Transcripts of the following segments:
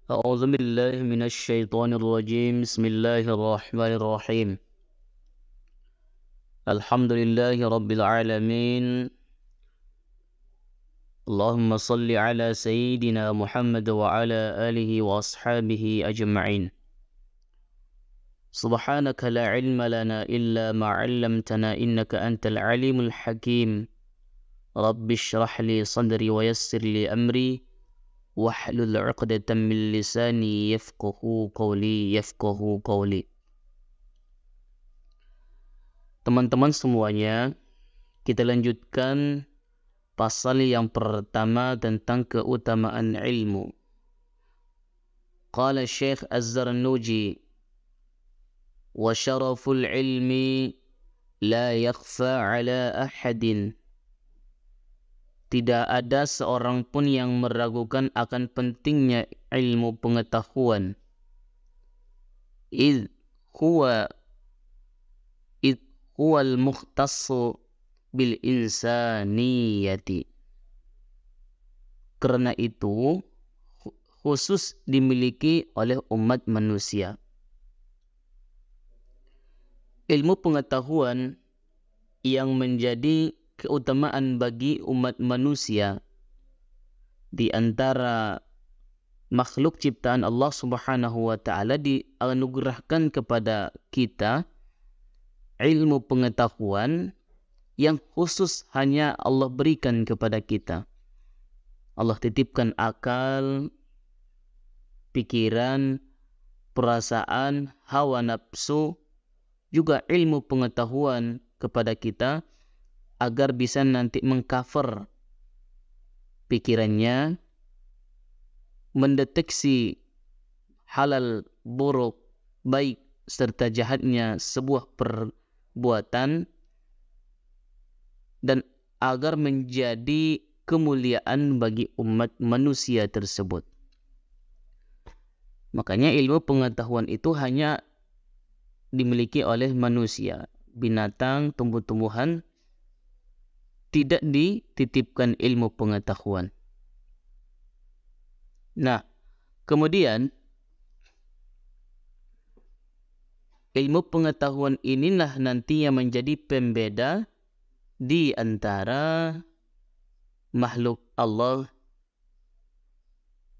أعوذ بالله من الشيطان الرجيم بسم الله الرحمن الرحيم الحمد لله رب العالمين اللهم صل على سيدنا محمد وعلى آله وأصحابه أجمعين سبحانك لا علم لنا إلا ما علمتنا إنك أنت العليم الحكيم رب اشرح لي صدري ويسر لي أمري واحلل عقدة من لساني يفقه قولي. Teman-teman semuanya, kita lanjutkan pasal yang pertama tentang keutamaan ilmu. Qala Syekh Az-Zarnuji, wa syaraful ilmi la yakhfa ala ahadin. Tidak ada seorang pun yang meragukan akan pentingnya ilmu pengetahuan. Idh huwa huwal mukhtassu bil insaniyati. Karena itu khusus dimiliki oleh umat manusia. Ilmu pengetahuan yang menjadi keutamaan bagi umat manusia di antara makhluk ciptaan Allah Subhanahu wa taala dianugerahkan kepada kita ilmu pengetahuan yang khusus hanya Allah berikan kepada kita. Allah titipkan akal, pikiran, perasaan, hawa nafsu, juga ilmu pengetahuan kepada kita agar bisa nanti mengcover pikirannya, mendeteksi halal, buruk, baik, serta jahatnya sebuah perbuatan, dan agar menjadi kemuliaan bagi umat manusia tersebut. Makanya ilmu pengetahuan itu hanya dimiliki oleh manusia. Binatang, tumbuh-tumbuhan tidak dititipkan ilmu pengetahuan. Nah, kemudian ilmu pengetahuan inilah nanti yang menjadi pembeda di antara makhluk Allah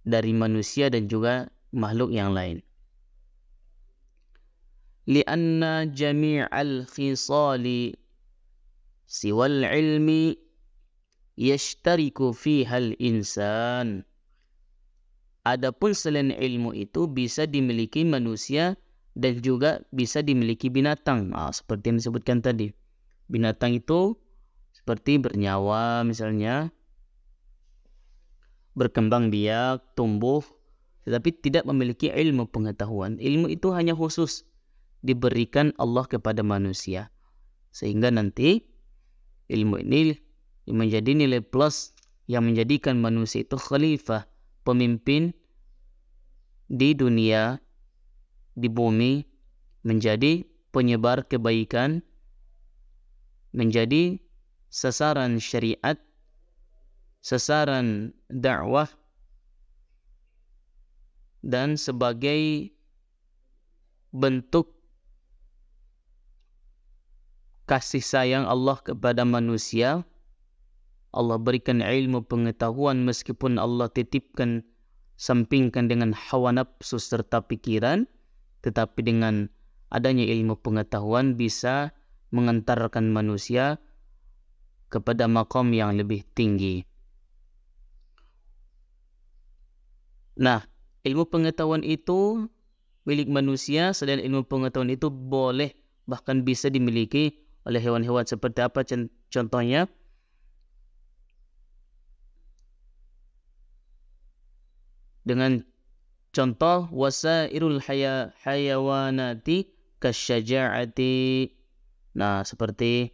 dari manusia dan juga makhluk yang lain. Lianna jami'al khisali siwal ilmi yashtariku fihal insan. Adapun selain ilmu itu bisa dimiliki manusia dan juga bisa dimiliki binatang. Seperti yang disebutkan tadi. Binatang itu seperti bernyawa misalnya, berkembang biak, tumbuh, tetapi tidak memiliki ilmu pengetahuan. Ilmu itu hanya khusus diberikan Allah kepada manusia. Sehingga nanti ilmu ini menjadi nilai plus yang menjadikan manusia itu khalifah, pemimpin di dunia, di bumi, menjadi penyebar kebaikan, menjadi sasaran syariat, sasaran dakwah, dan sebagai bentuk kasih sayang Allah kepada manusia. Allah berikan ilmu pengetahuan meskipun Allah titipkan, sampingkan dengan hawa nafsu serta pikiran, tetapi dengan adanya ilmu pengetahuan bisa mengantarkan manusia kepada maqam yang lebih tinggi. Nah, ilmu pengetahuan itu milik manusia. Selain ilmu pengetahuan itu boleh bahkan bisa dimiliki oleh hewan-hewan. Seperti apa contohnya? Dengan contoh wasairul hayawanati kasyaja'ati. Nah, seperti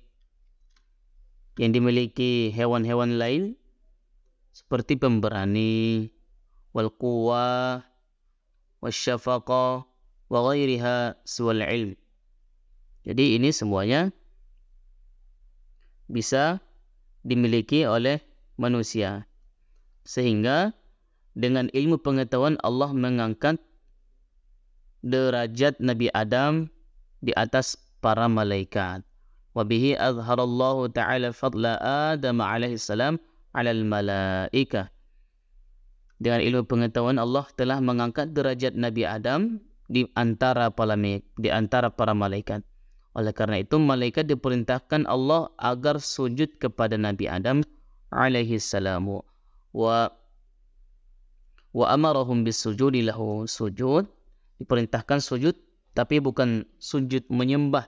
yang dimiliki hewan-hewan lain seperti pemberani, wal quwwah, wasyafaqah, wa ghairiha suwal ilm. Jadi ini semuanya bisa dimiliki oleh manusia. Sehingga dengan ilmu pengetahuan Allah mengangkat derajat Nabi Adam di atas para malaikat. Wabihi azharallahu ta'ala fadla Adam alaihi salam 'alal malaikah. Dengan ilmu pengetahuan Allah telah mengangkat derajat Nabi Adam di antara para malaikat. Oleh karena itu malaikat diperintahkan Allah agar sujud kepada Nabi Adam alaihi salam. Wa amarahum bisujudi lahu, sujud, diperintahkan sujud, tapi bukan sujud menyembah,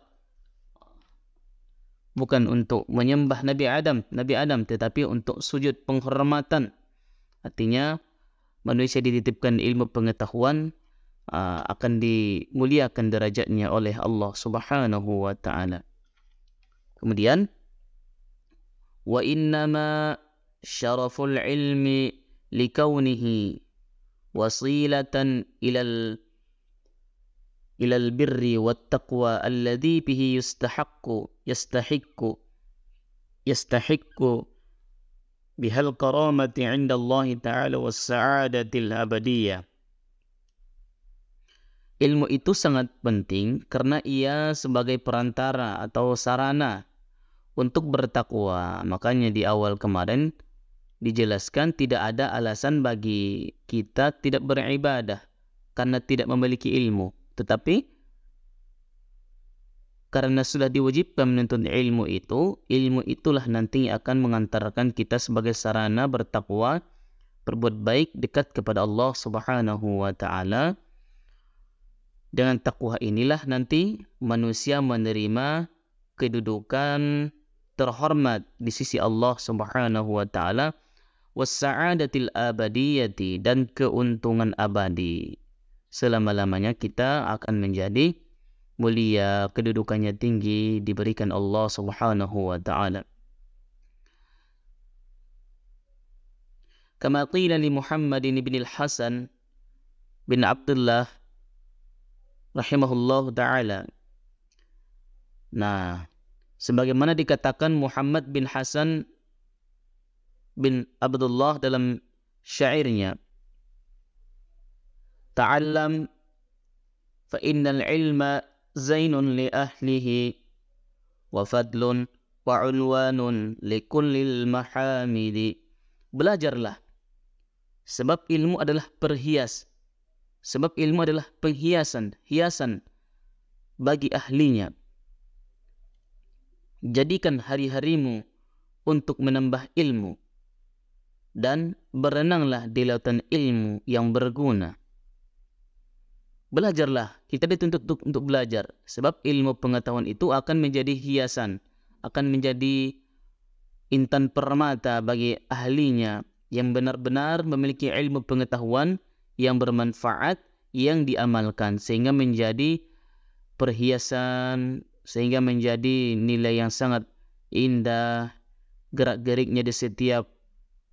bukan untuk menyembah Nabi Adam, tetapi untuk sujud penghormatan. Artinya manusia dititipkan ilmu pengetahuan, akan dimuliakan derajatnya oleh Allah Subhanahu wa ta'ala. Kemudian wa innama syaraful ilmi likaunihi wasilatan ilal birri wat taqwa alladhi bihi yastahiqqu bihal karamati 'inda Allah ta'ala was sa'adatil abadiyah. Ilmu itu sangat penting karena ia sebagai perantara atau sarana untuk bertakwa. Makanya di awal kemarin dijelaskan tidak ada alasan bagi kita tidak beribadah karena tidak memiliki ilmu. Tetapi karena sudah diwajibkan menuntut ilmu itulah nanti akan mengantarkan kita sebagai sarana bertakwa, berbuat baik, dekat kepada Allah Subhanahu wa ta'ala. Dengan takwa inilah nanti manusia menerima kedudukan terhormat di sisi Allah Subhanahu wa ta'ala, was-sa'adatil abadiyati, dan keuntungan abadi. Selama-lamanya kita akan menjadi mulia, kedudukannya tinggi, diberikan Allah Subhanahu wa ta'ala. Kama qila li Muhammadin ibn al-Hasan bin Abdullah rahimahullah ta'ala. Nah, sebagaimana dikatakan Muhammad bin Hasan bin Abdullah dalam syairnya, ta'allam fa innal ilma zainun li ahlihi wa fadlun wa unwanun li kullil mahamidi. Belajarlah, sebab ilmu adalah perhias. Sebab ilmu adalah hiasan bagi ahlinya. Jadikan hari-harimu untuk menambah ilmu dan berenanglah di lautan ilmu yang berguna. Belajarlah, kita dituntut untuk belajar. Sebab ilmu pengetahuan itu akan menjadi hiasan, akan menjadi intan permata bagi ahlinya yang benar-benar memiliki ilmu pengetahuan yang bermanfaat, yang diamalkan, sehingga menjadi perhiasan, sehingga menjadi nilai yang sangat indah. Gerak-geriknya di setiap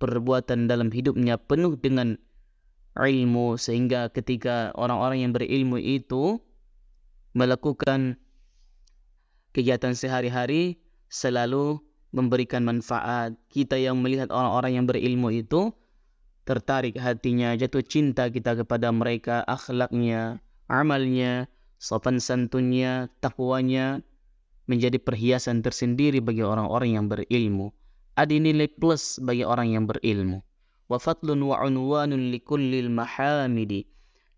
perbuatan dalam hidupnya penuh dengan ilmu, sehingga ketika orang-orang yang berilmu itu melakukan kegiatan sehari-hari selalu memberikan manfaat. Kita yang melihat orang-orang yang berilmu itu tertarik hatinya, jatuh cinta kita kepada mereka, akhlaknya, amalnya, sopan santunnya, takwanya menjadi perhiasan tersendiri bagi orang-orang yang berilmu. Ada nilai plus bagi orang yang berilmu. Wa fadlun wa unwanun likullil mahamidi.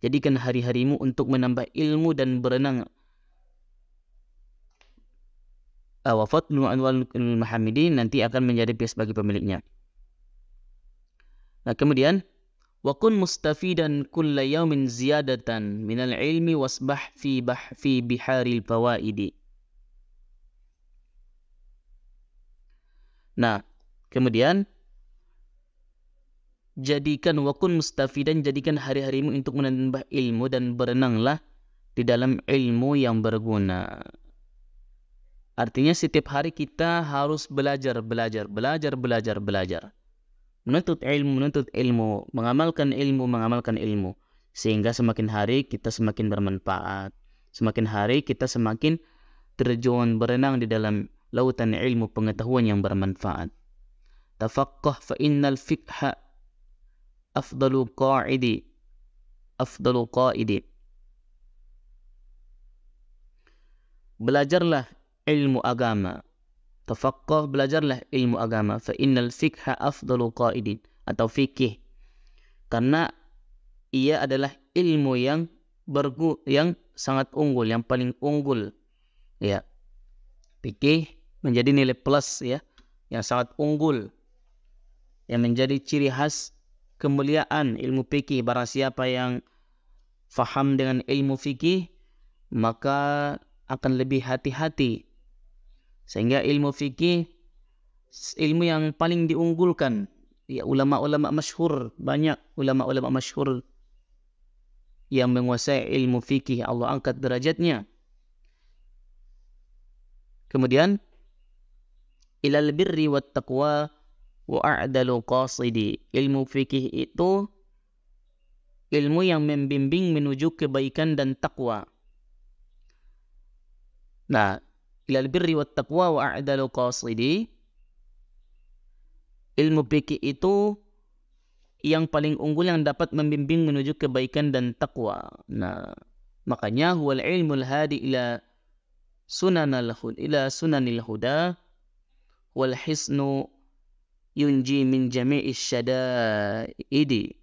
Jadikan hari-harimu untuk menambah ilmu dan berenang. Wa fadlun wa unwanun likullil mahamidi nanti akan menjadi bias bagi pemiliknya. Nah, kemudian wa kun mustafidan kulla yawmin ziyadatan minal ilmi wasbah fi biharil fawaidi. Nah, kemudian jadikan wa kun mustafidan, jadikan hari-harimu untuk menambah ilmu dan berenanglah di dalam ilmu yang berguna. Artinya setiap hari kita harus belajar. Menuntut ilmu, mengamalkan ilmu, sehingga semakin hari kita semakin bermanfaat, semakin hari kita semakin terjun berenang di dalam lautan ilmu pengetahuan yang bermanfaat. Tafaqqah fa innal fiqha afdalu qaidi. Belajarlah ilmu agama. Tafaqqah, belajarlah ilmu agama. Fa innal fiqha afdalu qaidin, atau fikih. Karena ia adalah ilmu yang sangat unggul, yang paling unggul. Ya. Fikih menjadi nilai plus ya, yang sangat unggul, yang menjadi ciri khas kemuliaan ilmu fikih. Barang siapa yang faham dengan ilmu fikih, maka akan lebih hati-hati. Sehingga ilmu fikih ilmu yang paling diunggulkan. Ya, ulama-ulama masyhur, banyak ulama-ulama masyhur yang menguasai ilmu fikih, Allah angkat derajatnya. Kemudian ilal birri wat taqwa wa a'dalu qasidi. Ilmu fikih itu ilmu yang membimbing menuju kebaikan dan takwa. Nah, ilal birri wat taqwa wa a'dalu qasidi, ilmu fikih itu yang paling unggul, yang dapat membimbing menuju kebaikan dan takwa. Nah, makanya huwal ilmul hadi ila sunanil huda wal hisnu yunji min jami'is syada'idi.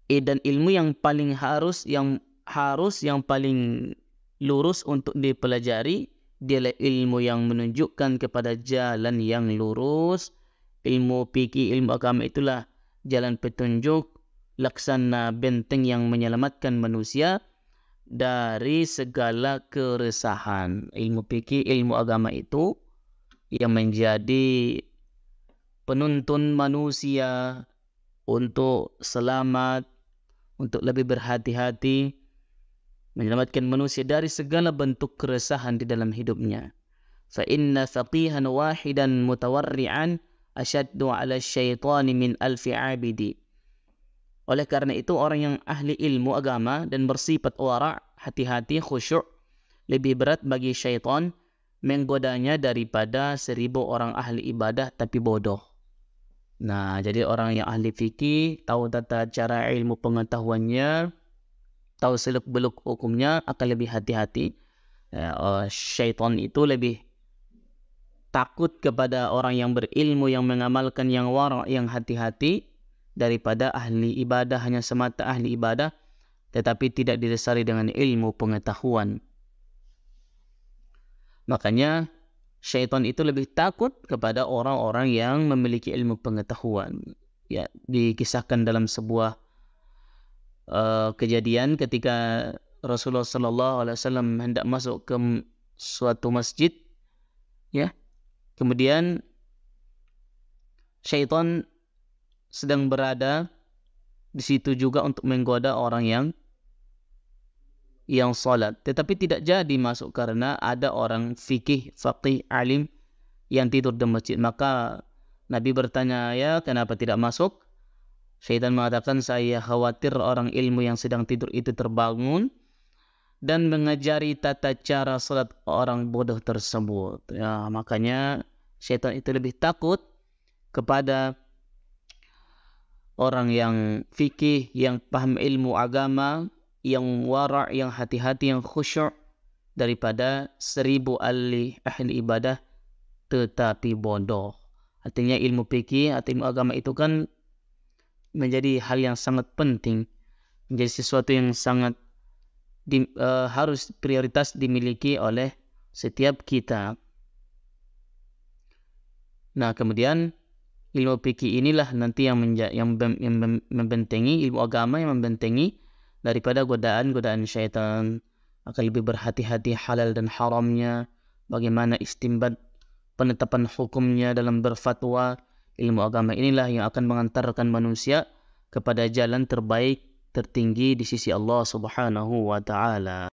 Dan ilmu yang paling harus, yang paling lurus untuk dipelajari, dialah ilmu yang menunjukkan kepada jalan yang lurus. Ilmu fikih, ilmu agama itulah jalan petunjuk, laksana benteng yang menyelamatkan manusia dari segala keresahan. Ilmu fikih, ilmu agama itu yang menjadi penuntun manusia untuk selamat, untuk lebih berhati-hati, menyelamatkan manusia dari segala bentuk keresahan di dalam hidupnya. Fa inna faqihan wahidan mutawarri'an asyaddu 'ala syaitani min alfi 'abidi. Oleh karena itu, orang yang ahli ilmu agama dan bersifat wara', hati-hati, khusyuk, lebih berat bagi syaitan menggodanya daripada 1000 orang ahli ibadah tapi bodoh. Nah, jadi orang yang ahli fikih, tahu tata cara ilmu pengetahuannya, tahu seluk-beluk hukumnya, akan lebih hati-hati. Syaitan itu lebih takut kepada orang yang berilmu, yang mengamalkan, yang wara', yang hati-hati, daripada ahli ibadah, hanya semata ahli ibadah tetapi tidak didasari dengan ilmu pengetahuan. Makanya syaitan itu lebih takut kepada orang-orang yang memiliki ilmu pengetahuan. Ya, dikisahkan dalam sebuah kejadian ketika Rasulullah SAW hendak masuk ke suatu masjid, ya, kemudian syaitan sedang berada di situ juga untuk menggoda orang yang salat, tetapi tidak jadi masuk karena ada orang faqih, alim yang tidur di masjid. Maka Nabi bertanya, ya, kenapa tidak masuk? Syaitan mengatakan, saya khawatir orang ilmu yang sedang tidur itu terbangun dan mengajari tata cara salat orang bodoh tersebut. Ya, makanya syaitan itu lebih takut kepada orang yang fikih, yang paham ilmu agama, yang wara', yang hati-hati, yang khusyuk, daripada 1000 ahli ibadah tetapi bodoh. Artinya ilmu fikih atau ilmu agama itu kan menjadi hal yang sangat penting, menjadi sesuatu yang sangat harus prioritas dimiliki oleh setiap kita. Nah, kemudian ilmu fikih inilah nanti yang membentengi, ilmu agama yang membentengi daripada godaan-godaan syaitan, akan lebih berhati-hati halal dan haramnya, bagaimana istinbat penetapan hukumnya dalam berfatwa. Ilmu agama inilah yang akan mengantarkan manusia kepada jalan terbaik, tertinggi di sisi Allah Subhanahu wa ta'ala.